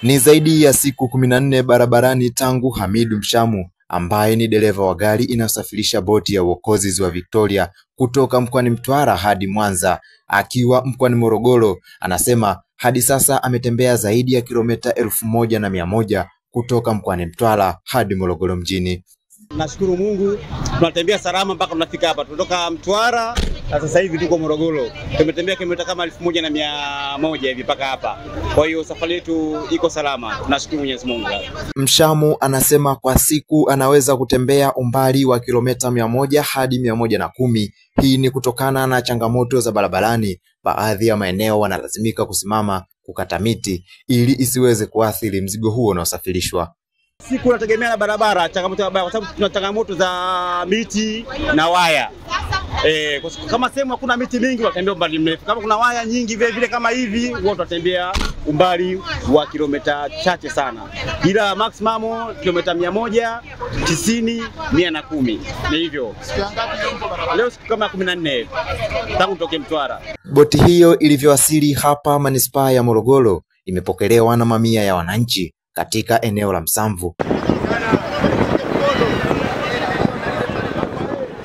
Ni zaidi ya siku 14 barabarani tangu Hamidu Mshamu ambaye ni dereva wa gari inayosafirisha boti ya uokozi Ziwa Victoria kutoka mkoani Mtwara hadi Mwanza akiwa mkoani Morogoro, anasema hadi sasa ametembea zaidi ya kilomita 1100 kutoka mkoani Mtwara hadi Morogoro mjini. Nashukuru Mungu tunatembea salama mpaka tunafika hapa. Kutoka Mtwara na sasa hivi tuko Morogoro. Tumetembea kilomita kama 1100 hivi mpaka hapa. Kwa hiyo safari yetu iko salama. Tunashukuru Mwenyezi Mungu. Mshamu anasema kwa siku anaweza kutembea umbali wa kilomita 100 hadi 110. Hii ni kutokana na changamoto za barabarani. Baadhi ya maeneo wanalazimika kusimama kukata miti ili isiweze kuathiri mzigo huo unaosafirishwa. Siku nategemea na barabara, changamoto ya barabara kwa sababu tuna changamoto za miti na waya. Kama sehemu hakuna miti mingi watembea umbali mrefu. Kama kuna waya nyingi vile vile kama hivi, wao tutatembea umbali wa kilomita chache sana. Ila maximum kilomita 190, 110. Ni hivyo. Leo siku kama 14 tangu toke Mtwara. Boti hiyo ilivyowasili hapa manispaa ya Morogoro imepokelewa na mamia ya wananchi katika eneo la Msamvu.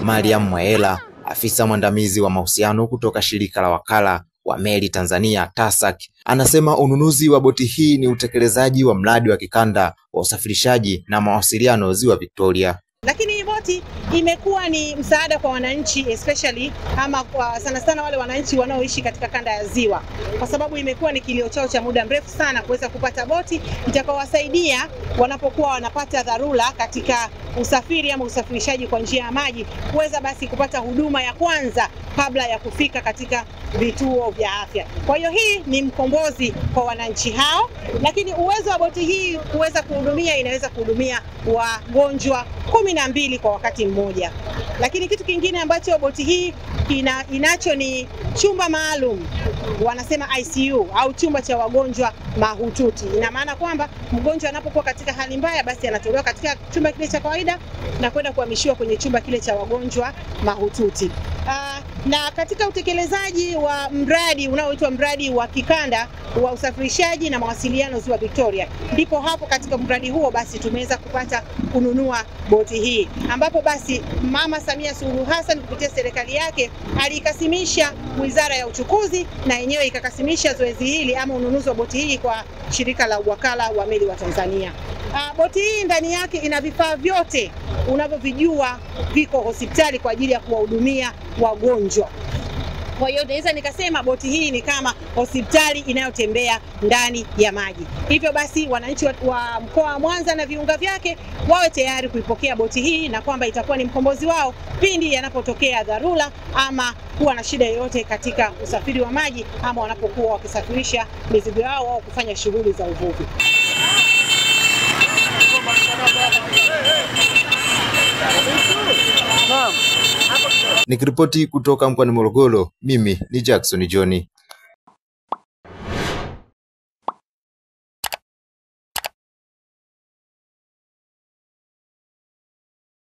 Mariam Mwaela, afisa mwandamizi wa mahusiano kutoka shirika la wakala wa meli Tanzania TASAC, anasema ununuzi wa boti hii ni utekelezaji wa mradi wa kikanda wa usafirishaji na mawasiliano Ziwa Victoria. Lakini hii boti imekuwa ni msaada kwa wananchi, especially ama kwa sana wale wananchi wanaoishi katika kanda ya Ziwa, kwa sababu imekuwa ni kilio chao cha muda mrefu sana kuweza kupata boti itakayowasaidia wanapokuwa wanapata dharura katika usafiri ama usafirishaji kwa njia ya maji, kuweza basi kupata huduma ya kwanza kabla ya kufika katika vituo vya afya. Kwa hiyo hii ni mkombozi kwa wananchi hao, lakini uwezo wa boti hii kuweza kuhudumia, inaweza kuhudumia wagonjwa 12 kwa wakati mmoja. Lakini kitu kingine ambacho boti hii inacho ni chumba maalum, wanasema ICU au chumba cha wagonjwa mahututi. Ina maana kwamba mgonjwa anapokuwa katika hali mbaya, basi anatolewa katika chumba kile cha kawaida na kwenda kuhamishiwa kwenye chumba kile cha wagonjwa mahututi. Na katika utekelezaji wa mradi unaoitwa mradi wa kikanda wa usafirishaji na mawasiliano Ziwa Victoria, ndipo hapo katika mradi huo basi tumeweza kupata kununua boti hii, ambapo basi Mama Samia Suluhu Hassan kupitia serikali yake alikasimisha Wizara ya Uchukuzi na yenyewe ikakasimisha zoezi hili ama ununuzi wa boti hii kwa shirika la wakala wa meli wa Tanzania. Boti hii ndani yake ina vifaa vyote unavyovijua viko hospitali kwa ajili ya kuwahudumia wagonjwa. Kwa hiyo naweza nikasema boti hii ni kama hospitali inayotembea ndani ya maji. Hivyo basi wananchi wa mkoa wa Mwanza na viunga vyake wawe tayari kuipokea boti hii, na kwamba itakuwa ni mkombozi wao pindi yanapotokea dharura ama kuwa na shida yoyote katika usafiri wa maji, ama wanapokuwa wakisafirisha mizigo yao au kufanya shughuli za uvuvi. Nikiripoti kutoka mkoani Morogoro, mimi ni Jackson Johnny.